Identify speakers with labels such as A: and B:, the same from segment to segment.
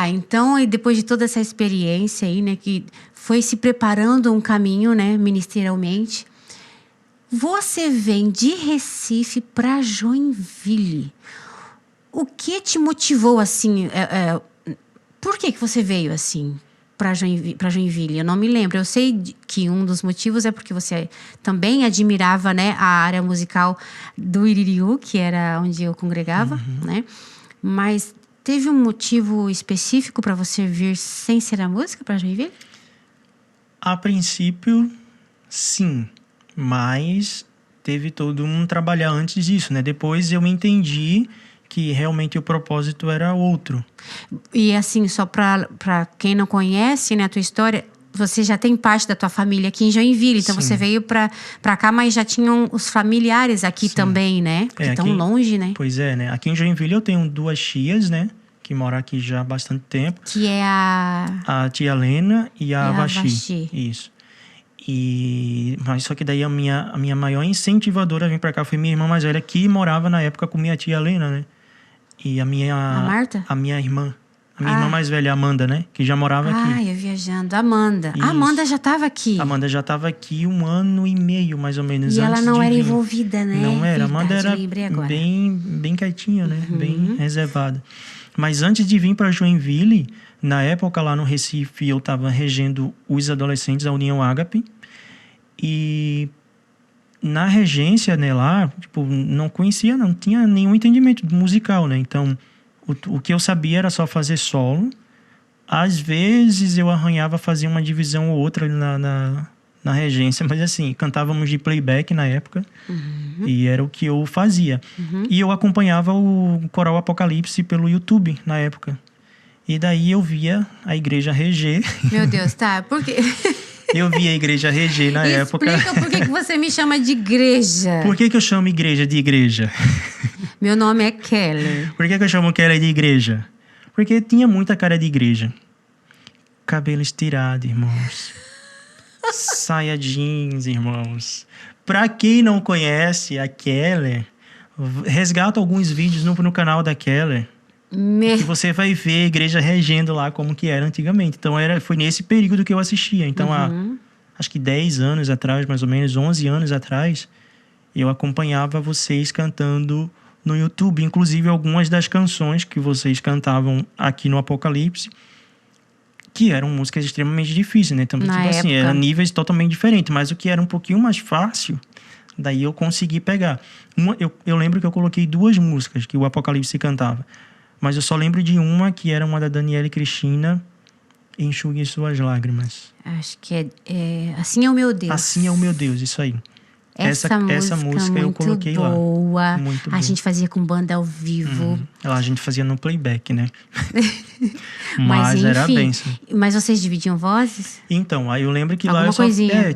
A: Tá, então, e depois de toda essa experiência aí, né, que foi se preparando um caminho, né, ministerialmente, você vem de Recife para Joinville. O que te motivou, assim, por que você veio, assim, para Joinville? Eu não me lembro. Eu sei que um dos motivos é porque você também admirava, né, a área musical do Iririú, que era onde eu congregava, né? Mas teve um motivo específico para você vir sem ser a música para Joinville?
B: A princípio, sim. Mas teve todo um trabalhar antes disso, né? Depois eu entendi que realmente o propósito era outro.
A: E assim, só para quem não conhece, né, a tua história, você já tem parte da tua família aqui em Joinville, então
B: Sim.
A: você veio para cá, mas já tinham os familiares aqui
B: Sim.
A: também, né? Porque tão longe, né?
B: Pois é, né? Aqui em Joinville eu tenho 2 tias, né? Que moram aqui já há bastante tempo.
A: Que é
B: a tia Helena e a Avaxi.
A: Avaxi.
B: Isso. Mas só que daí a minha maior incentivadora a vir pra cá foi minha irmã mais velha, que morava na época com minha tia Helena, né? E a
A: Marta?
B: A minha irmã. A minha irmã mais velha, a Amanda, né? Que já morava aqui.
A: Ah, eu viajando. Amanda.
B: Isso.
A: A Amanda já estava aqui.
B: A Amanda já estava aqui 1 ano e meio, mais ou menos,
A: e
B: antes
A: ela não
B: de
A: era
B: vir.
A: envolvida, né?
B: Não era. A
A: Verdade,
B: Amanda era bem quietinha, né? Bem reservada. Mas antes de vir para Joinville, na época lá no Recife, eu estava regendo os adolescentes da União Ágape. E na regência, né, lá, tipo, não conhecia, não tinha nenhum entendimento musical, né? Então, o que eu sabia era só fazer solo. Às vezes eu arranhava, fazia uma divisão ou outra na regência, mas assim, cantávamos de playback na época, e era o que eu fazia. E eu acompanhava o Coral Apocalipse pelo YouTube na época. E daí eu via a igreja reger.
A: Meu Deus, tá, por quê?
B: Eu via a igreja reger na época.
A: Explica por que você me chama de igreja.
B: Por que eu chamo igreja de igreja?
A: Meu nome é Keller.
B: Por que eu chamo Keller de igreja? Porque tinha muita cara de igreja. Cabelo estirado, irmãos. Saia jeans, irmãos. Pra quem não conhece a Keller, resgata alguns vídeos no canal da Keller. Que você vai ver a igreja regendo lá como que era antigamente. Então foi nesse período que eu assistia. Então acho que 10 anos atrás, mais ou menos 11 anos atrás, eu acompanhava vocês cantando no YouTube. Inclusive algumas das canções que vocês cantavam aqui no Apocalipse, que eram músicas extremamente difíceis, né? Então, tipo assim, eram níveis totalmente diferentes. Mas o que era um pouquinho mais fácil, daí eu consegui pegar. Eu lembro que eu coloquei 2 músicas que o Apocalipse cantava. Mas eu só lembro de uma, que era uma da Daniela e Cristina, Enxugue Suas Lágrimas.
A: Acho que é Assim é o Meu Deus.
B: Assim é o Meu Deus, isso aí. Essa música eu coloquei
A: boa.
B: Lá. Muito boa.
A: A gente fazia com banda ao vivo.
B: A gente fazia no playback, né?
A: Mas enfim,
B: era bem-se.
A: Mas vocês dividiam vozes?
B: Então, aí eu lembro que
A: alguma
B: lá eu só...
A: coisinha.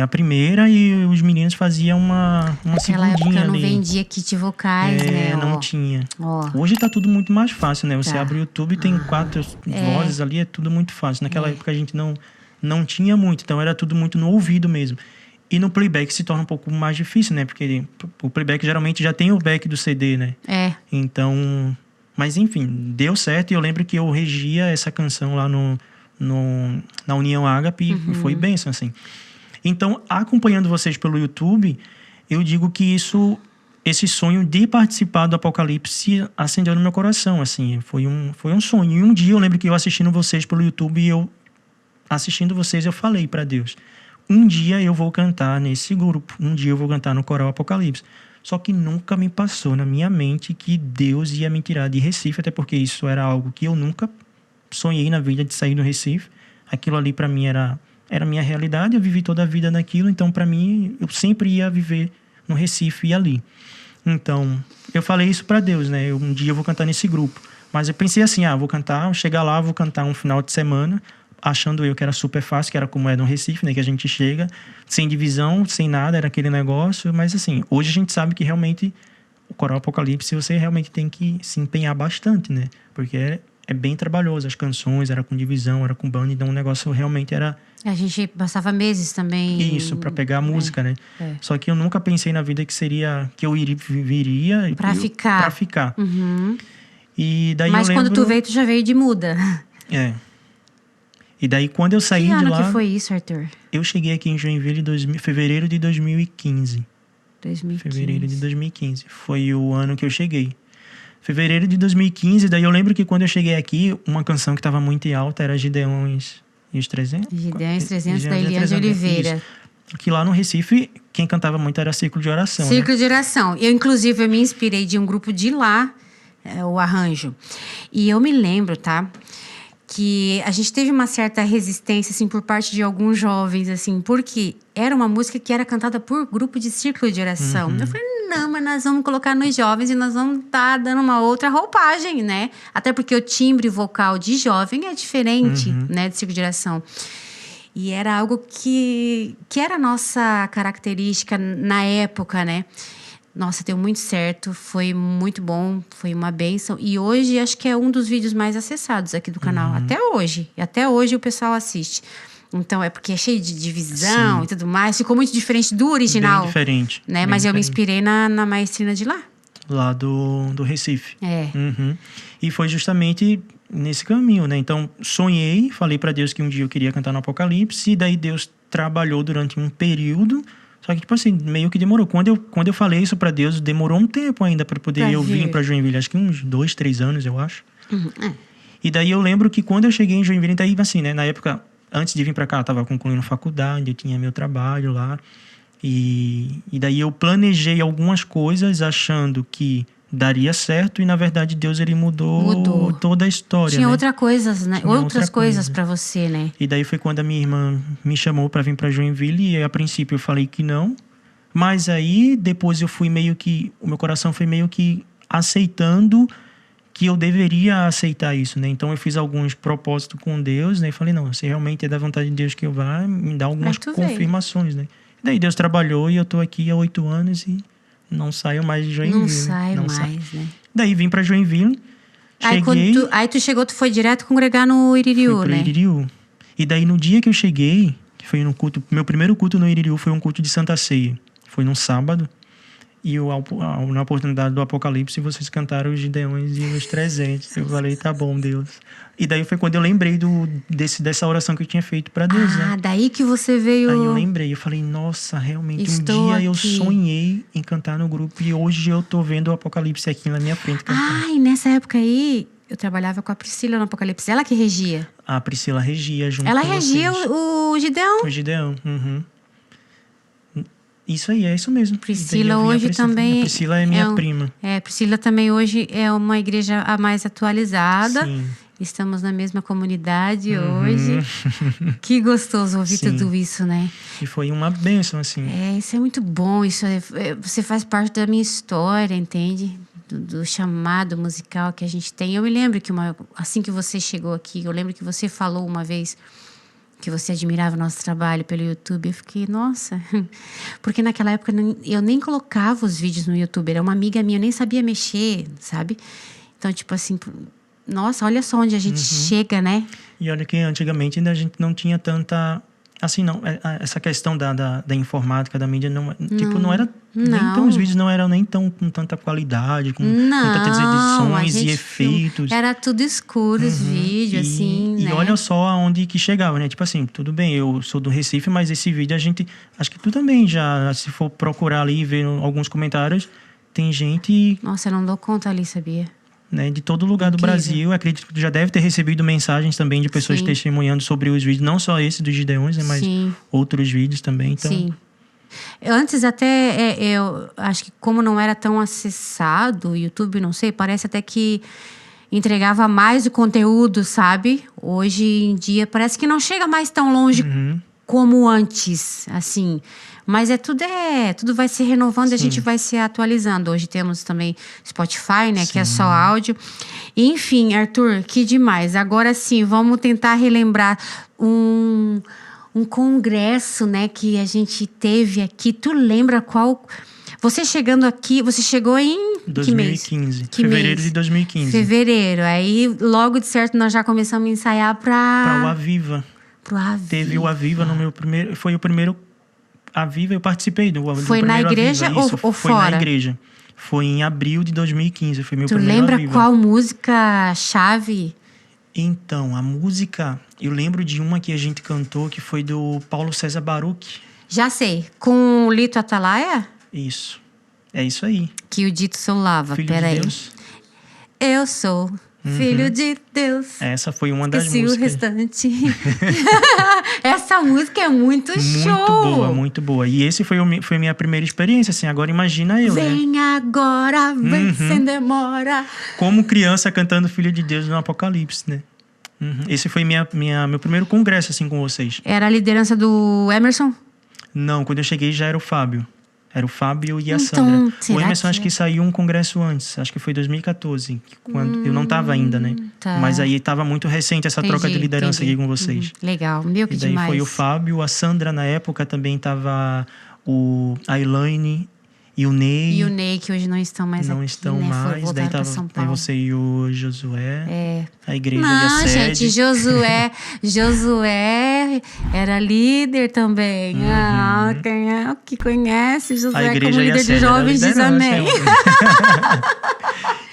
B: a primeira, e os meninos faziam uma
A: Naquela época
B: segundinha
A: eu não
B: ali.
A: vendia kit vocais, né?
B: Não tinha. Hoje tá tudo muito mais fácil, né? Você abre o YouTube, tem 4 vozes ali, é tudo muito fácil. Naquela época a gente não tinha muito, então era tudo muito no ouvido mesmo. E no playback se torna um pouco mais difícil, né? Porque o playback geralmente já tem o back do CD, né? Então... Mas enfim, deu certo. E eu lembro que eu regia essa canção lá na União Ágape. E foi bênção, assim. Então, acompanhando vocês pelo YouTube, eu digo que esse sonho de participar do Apocalipse acendeu no meu coração, assim. Foi um sonho. E um dia eu lembro que eu assistindo vocês pelo YouTube, assistindo vocês, eu falei para Deus: um dia eu vou cantar nesse grupo, um dia eu vou cantar no Coral Apocalipse. Só que nunca me passou na minha mente que Deus ia me tirar de Recife, até porque isso era algo que eu nunca sonhei na vida, de sair do Recife. Aquilo ali para mim era a minha realidade, eu vivi toda a vida naquilo, então para mim eu sempre ia viver no Recife e ali. Então, eu falei isso para Deus, né? Um dia eu vou cantar nesse grupo. Mas eu pensei assim, vou cantar, chegar lá, vou cantar um final de semana, achando eu que era super fácil, que era como é no Recife, né? Que a gente chega sem divisão, sem nada, era aquele negócio. Mas assim, hoje a gente sabe que realmente o Coral Apocalipse você realmente tem que se empenhar bastante, né? Porque é bem trabalhoso. As canções, era com divisão, era com banda, então o negócio realmente era...
A: A gente passava meses também...
B: Isso, para pegar a música, né? Só que eu nunca pensei na vida que eu viria...
A: Pra ficar.
B: Pra ficar. E daí
A: Mas
B: eu
A: quando
B: lembro...
A: tu veio, tu já veio de muda.
B: É. E daí quando eu saí
A: Que
B: de
A: ano
B: lá...
A: que foi isso, Arthur?
B: Eu cheguei aqui em Joinville em fevereiro de 2015.
A: 2015.
B: Fevereiro de 2015. Foi o ano que eu cheguei. Fevereiro de 2015, daí eu lembro que quando eu cheguei aqui, uma canção que estava muito em alta era Gideões e os 300.
A: Gideões 300 da
B: Gideões e
A: Eliane de
B: 300,
A: Oliveira.
B: isso. Que lá no Recife, quem cantava muito era Círculo de Oração, né?
A: Círculo de Oração. Inclusive, eu me inspirei de um grupo de lá, o Arranjo. E eu me lembro, tá? Que a gente teve uma certa resistência, assim, por parte de alguns jovens, assim, porque era uma música que era cantada por grupo de círculo de oração. Eu falei, não, mas nós vamos colocar nos jovens e nós vamos estar dando uma outra roupagem, né? Até porque o timbre vocal de jovem é diferente, né, de círculo de oração. E era algo que era a nossa característica na época, né? Nossa, deu muito certo, foi muito bom, foi uma bênção. E hoje acho que é um dos vídeos mais acessados aqui do canal. Até hoje. E até hoje o pessoal assiste. Então, é porque é cheio de divisão e tudo mais. Ficou muito diferente do original.
B: Bem diferente.
A: Né?
B: Bem
A: Mas eu me
B: diferente.
A: inspirei na maestrina de lá.
B: Lá do Recife.
A: É.
B: E foi justamente nesse caminho, né? Então, sonhei, falei para Deus que um dia eu queria cantar no Apocalipse. E daí Deus trabalhou durante um período. Só que, tipo assim, meio que demorou. Quando eu falei isso para Deus, demorou um tempo ainda para poder eu vir para Joinville. Acho que uns 2, 3 anos, eu acho. E daí eu lembro que quando eu cheguei em Joinville, daí assim, né? Na época, antes de vir para cá, eu tava concluindo faculdade, eu tinha meu trabalho lá. E daí eu planejei algumas coisas achando que daria certo e, na verdade, Deus, ele mudou toda a história,
A: Tinha
B: né?
A: outras coisas, né?
B: Tinha
A: Outras coisas
B: coisa.
A: para você, né?
B: E daí foi quando a minha irmã me chamou para vir para Joinville e a princípio eu falei que não. Mas aí depois eu fui meio que... O meu coração foi meio que aceitando que eu deveria aceitar isso, né? Então eu fiz alguns propósitos com Deus, né? E falei, não, se realmente é da vontade de Deus que eu vá, me dá algumas confirmações, né? E daí Deus trabalhou e eu tô aqui há 8 anos e não saio mais de Joinville.
A: Não sai mais, né?
B: Daí vim para Joinville,
A: cheguei... Aí tu chegou, tu foi direto congregar no Iririú,
B: fui pro
A: né?
B: Iririú. E daí no dia que eu cheguei, que foi no culto... Meu primeiro culto no Iririú foi um culto de Santa Ceia. Foi num sábado. E na oportunidade do Apocalipse, vocês cantaram os Gideões e os 300. Eu falei, tá bom, Deus. E daí foi quando eu lembrei dessa oração que eu tinha feito para Deus, né?
A: Daí que você veio...
B: Aí eu lembrei, eu falei, nossa, realmente,
A: Estou
B: um dia
A: aqui.
B: eu sonhei em cantar no grupo e hoje eu tô vendo o Apocalipse aqui na minha frente cantando.
A: E nessa época aí, eu trabalhava com a Priscila no Apocalipse. Ela que regia.
B: A Priscila regia junto
A: Ela
B: com
A: regia
B: vocês.
A: o Gideão.
B: O Gideão, Isso aí, é isso mesmo.
A: Priscila hoje também...
B: A Priscila é minha prima.
A: Priscila também hoje é uma igreja a mais atualizada.
B: Sim.
A: Estamos na mesma comunidade hoje. Que gostoso ouvir tudo isso, né?
B: E foi uma bênção, assim.
A: Isso é muito bom. Isso você faz parte da minha história, entende? Do chamado musical que a gente tem. Eu me lembro que assim que você chegou aqui, eu lembro que você falou uma vez que você admirava o nosso trabalho pelo YouTube. Eu fiquei, nossa... Porque naquela época eu nem colocava os vídeos no YouTube. Era uma amiga minha, eu nem sabia mexer, sabe? Então, tipo assim... Nossa, olha só onde a gente chega, né?
B: E olha que antigamente ainda a gente não tinha tanta... Assim, não, essa questão da informática, da mídia, não era... Então, os vídeos não eram nem tão com tanta qualidade, com tantas edições e efeitos.
A: Era tudo escuro, os vídeos, assim,
B: e
A: né?
B: E olha só aonde que chegava, né? Tipo assim, tudo bem, eu sou do Recife, mas esse vídeo a gente... Acho que tu também já, se for procurar ali e ver alguns comentários, tem gente...
A: Nossa, eu não dou conta ali, sabia?
B: Né, de todo lugar do Brasil. Acredito que tu já deve ter recebido mensagens também de pessoas testemunhando sobre os vídeos, não só esse dos Gideões, né, mas outros vídeos também. Então...
A: Sim. Antes até, eu acho que como não era tão acessado o YouTube, não sei, parece até que entregava mais o conteúdo, sabe? Hoje em dia parece que não chega mais tão longe como antes, assim... Mas tudo vai se renovando e a gente vai se atualizando. Hoje temos também Spotify, né? Que é só áudio. Enfim, Arthur, que demais. Agora sim, vamos tentar relembrar um congresso, né? Que a gente teve aqui. Tu lembra qual... Você chegando aqui, você chegou em
B: 2015.
A: Que
B: fevereiro
A: mês?
B: de 2015.
A: Fevereiro. Aí, logo de certo, nós já começamos a ensaiar
B: para o Aviva.
A: Pro Aviva.
B: Teve o Aviva no meu primeiro... Foi o primeiro... Aviva, eu participei do
A: Foi na igreja
B: Aviva,
A: ou
B: foi
A: fora?
B: Foi na igreja. Foi em abril de 2015, foi meu primeiro
A: Tu lembra
B: Aviva.
A: qual música-chave?
B: Então, a música... Eu lembro de uma que a gente cantou, que foi do Paulo César Baruch.
A: Já sei. Com o Lito Atalaia?
B: Isso. É isso aí.
A: Que o dito solava.
B: Filho
A: Peraí.
B: de Deus.
A: Eu sou filho de Deus.
B: Essa foi uma das
A: Esqueci
B: músicas.
A: o restante. Essa música é muito show.
B: Muito boa, muito boa. E esse foi a minha primeira experiência, assim. Agora imagina eu, né?
A: Vem agora, vem sem demora.
B: Como criança cantando Filho de Deus no Apocalipse, né? Esse foi meu primeiro congresso, assim, com vocês.
A: Era a liderança do Emerson?
B: Não, quando eu cheguei já era o Fábio. Era o Fábio e a
A: Então,
B: Sandra.
A: será
B: O Emerson
A: que
B: acho que saiu um congresso antes. Acho que foi 2014. Quando eu não estava ainda, né?
A: Tá.
B: Mas aí estava muito recente essa troca de liderança aqui com vocês.
A: Legal, meu, que
B: E daí
A: demais.
B: foi o Fábio, a Sandra na época também estava a Elaine e o Ney.
A: E o Ney, que hoje não estão mais
B: não
A: aqui,
B: estão
A: né?
B: mais.
A: Voltaram
B: Daí
A: pra
B: tava
A: São
B: aí
A: Paulo.
B: você e o Josué.
A: É.
B: A igreja e a
A: Não,
B: sede.
A: gente, Josué era líder também. Quem é que conhece
B: A
A: Josué como
B: igreja e a
A: líder de
B: sede era
A: jovens diz
B: liderança,
A: amém.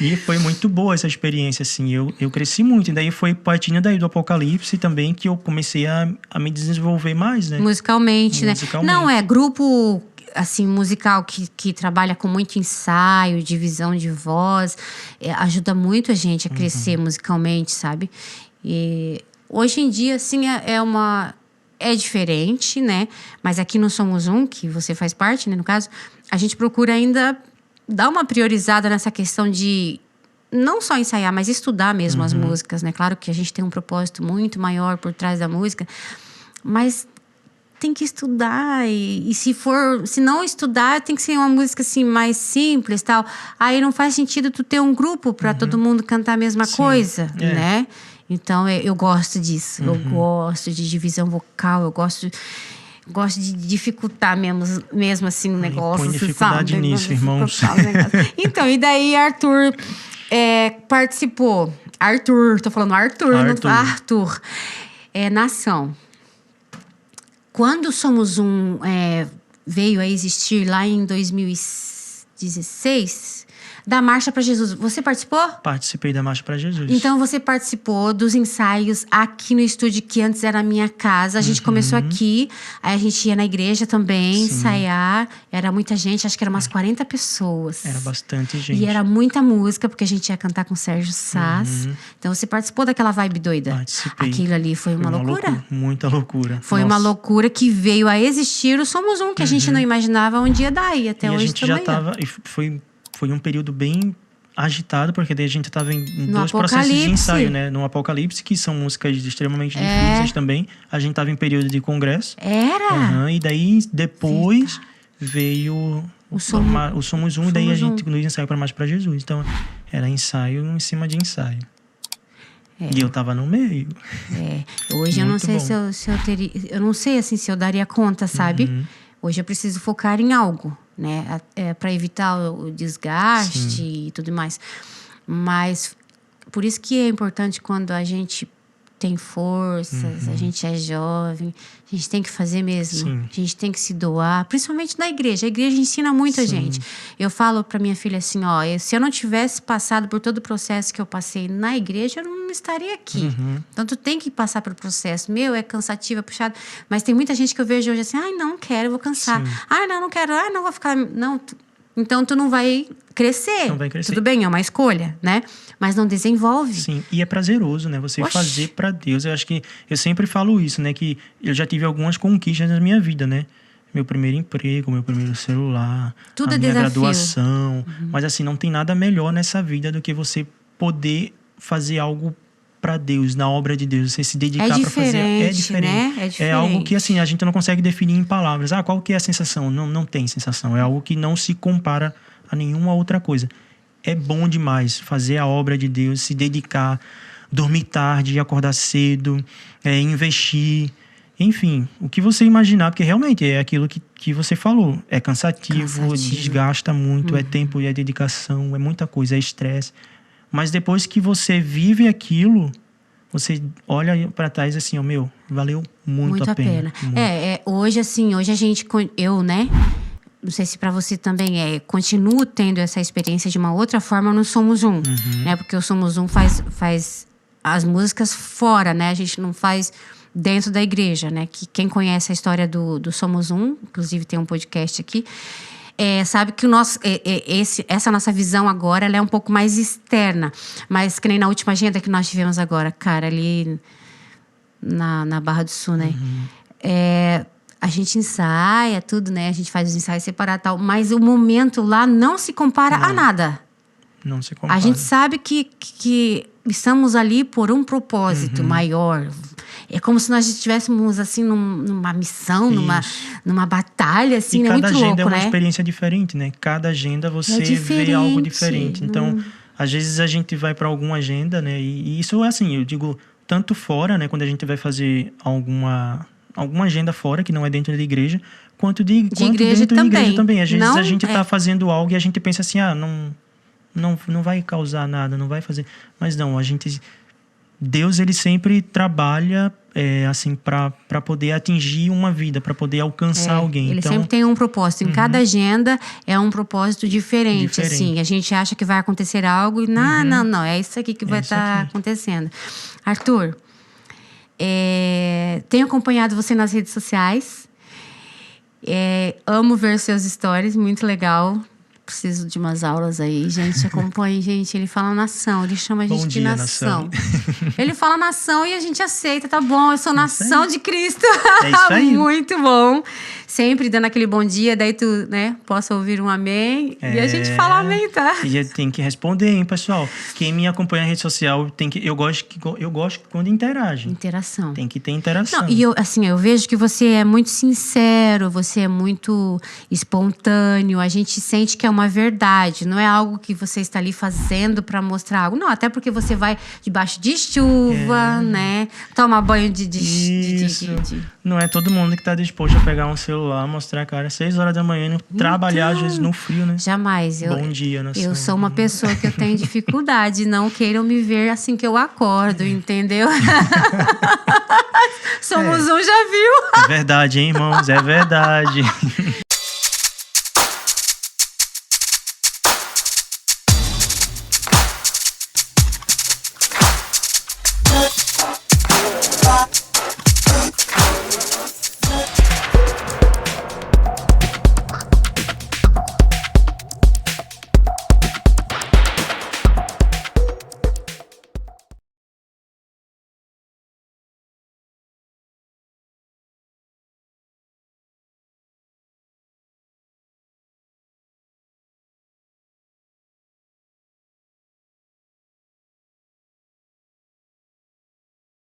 B: E foi muito boa essa experiência, assim. Eu cresci muito. E daí foi partinho daí do Apocalipse também que eu comecei a me desenvolver mais, né?
A: Musicalmente, né?
B: Musicalmente.
A: Não, é grupo assim, musical que trabalha com muito ensaio, divisão de voz, ajuda muito a gente a crescer musicalmente, sabe? E hoje em dia, assim, é diferente, né? Mas aqui no Somos Um, que você faz parte, né, no caso, a gente procura ainda dar uma priorizada nessa questão de não só ensaiar, mas estudar mesmo as músicas, né? Claro que a gente tem um propósito muito maior por trás da música, mas tem que estudar e se não estudar, tem que ser uma música assim mais simples, tal. Aí não faz sentido tu ter um grupo para todo mundo cantar a mesma coisa, né? Então eu gosto disso. Eu gosto de divisão vocal, eu gosto de dificultar mesmo assim o negócio.
B: Põe dificuldade
A: sabe?
B: nisso, irmãos.
A: Então, e daí Arthur participou. Tô falando Arthur. Arthur. Nação. Quando Somos Um veio a existir lá em 2016, da Marcha para Jesus, você participou?
B: Participei da Marcha para Jesus.
A: Então, você participou dos ensaios aqui no estúdio, que antes era a minha casa. A gente começou aqui, aí a gente ia na igreja também, ensaiar. Era muita gente, acho que eram umas 40 pessoas.
B: Era bastante gente.
A: E era muita música, porque a gente ia cantar com o Sérgio Sass. Então, você participou daquela vibe doida?
B: Participei.
A: Aquilo ali foi uma loucura?
B: Muita loucura.
A: Foi uma loucura que veio a existir o Somos Um, que a gente não imaginava um dia daí, até hoje
B: também. E a gente já estava... Foi um período bem agitado, porque daí a gente estava em dois processos de ensaio, né? No Apocalipse, que são músicas extremamente difíceis também. A gente estava em período de congresso.
A: Era?
B: E daí, depois, veio o Somos Um, e daí a gente nos ensaiou para Mais para Jesus. Então, era ensaio em cima de ensaio. E eu tava no meio.
A: Hoje eu não sei se eu teria... Eu não sei, assim, se eu daria conta, sabe? Hoje eu preciso focar em algo, né? Para evitar o desgaste e tudo mais. Mas por isso que é importante quando a gente tem forças, a gente é jovem, a gente tem que fazer mesmo. A gente tem que se doar, principalmente na igreja. A igreja ensina muito a gente. Eu falo para minha filha assim, se eu não tivesse passado por todo o processo que eu passei na igreja, eu não estaria aqui. Então, tu tem que passar pelo processo. É cansativo, é puxado. Mas tem muita gente que eu vejo hoje assim, não quero, eu vou cansar. Não quero, não vou ficar... Não, então, tu não vai crescer.
B: Não vai crescer.
A: Tudo bem, é uma escolha, né? Mas não desenvolve.
B: Sim, e é prazeroso, né? Você fazer para Deus. Eu acho que... Eu sempre falo isso, né? Que eu já tive algumas conquistas na minha vida, né? Meu primeiro emprego, meu primeiro celular.
A: Tudo
B: a
A: é
B: minha
A: desafio.
B: graduação. Mas assim, não tem nada melhor nessa vida do que você poder fazer algo para Deus, na obra de Deus, você se dedicar para fazer. É diferente,
A: né? É diferente.
B: É algo que assim a gente não consegue definir em palavras. Qual que é a sensação? Não tem sensação. É algo que não se compara a nenhuma outra coisa. É bom demais fazer a obra de Deus, se dedicar, dormir tarde, acordar cedo, investir, enfim, o que você imaginar, porque realmente é aquilo que você falou. É cansativo. Desgasta muito, é tempo, é dedicação, é muita coisa, é estresse. Mas depois que você vive aquilo, você olha para trás assim, valeu muito a pena.
A: Hoje, assim, a gente... Eu, né? não sei se para você também continuo tendo essa experiência de uma outra forma no Somos Um, né? Porque o Somos Um faz as músicas fora, né? A gente não faz dentro da igreja, né? Que quem conhece a história do Somos Um, inclusive tem um podcast aqui, sabe que essa nossa visão agora ela é um pouco mais externa. Mas que nem na última agenda que nós tivemos agora, cara, ali na Barra do Sul, né? A gente ensaia tudo, né? A gente faz os ensaios separados e tal. Mas o momento lá não se compara a nada.
B: Não se compara.
A: A gente sabe que estamos ali por um propósito maior. É como se nós estivéssemos, assim, numa missão, numa batalha, assim, né? Muito louco, né?
B: Cada agenda é uma experiência diferente, né? Cada agenda você vê algo diferente. Então, às vezes a gente vai para alguma agenda, né? E isso é assim, eu digo, tanto fora, né? Quando a gente vai fazer alguma agenda fora, que não é dentro da igreja, quanto dentro da igreja também. Às vezes a gente tá fazendo algo e a gente pensa assim, não vai causar nada, não vai fazer. Mas não, Deus, ele sempre trabalha assim para poder atingir uma vida, para poder alcançar alguém.
A: Ele sempre tem um propósito. Em cada agenda é um propósito diferente. Assim, a gente acha que vai acontecer algo e não, é isso aqui que vai estar acontecendo. Arthur, tenho acompanhado você nas redes sociais. Amo ver seus stories, muito legal. Preciso de umas aulas aí, gente. Acompanhe, gente. Ele fala nação, ele chama a gente de nação. Ele fala nação e a gente aceita, tá bom? Eu sou nação de Cristo.
B: É isso aí.
A: Muito bom. Sempre dando aquele bom dia, daí tu, né, possa ouvir um amém. E a gente fala amém, tá?
B: E tem que responder, hein, pessoal? Quem me acompanha na rede social, eu gosto quando interage.
A: Interação.
B: Tem que ter interação.
A: Não, e eu vejo que você é muito sincero, você é muito espontâneo, a gente sente que é uma verdade, não é algo que você está ali fazendo para mostrar algo. Não, até porque você vai debaixo de chuva, né? Toma banho de...
B: Não é todo mundo que está disposto a pegar um celular, mostrar a cara às 6 horas da manhã, trabalhar às vezes no frio, né?
A: Jamais.
B: Bom dia, nação.
A: Eu sou uma pessoa que eu tenho dificuldade, não queiram me ver assim que eu acordo, entendeu? Somos Um, já viu?
B: É verdade, hein, irmãos? É verdade.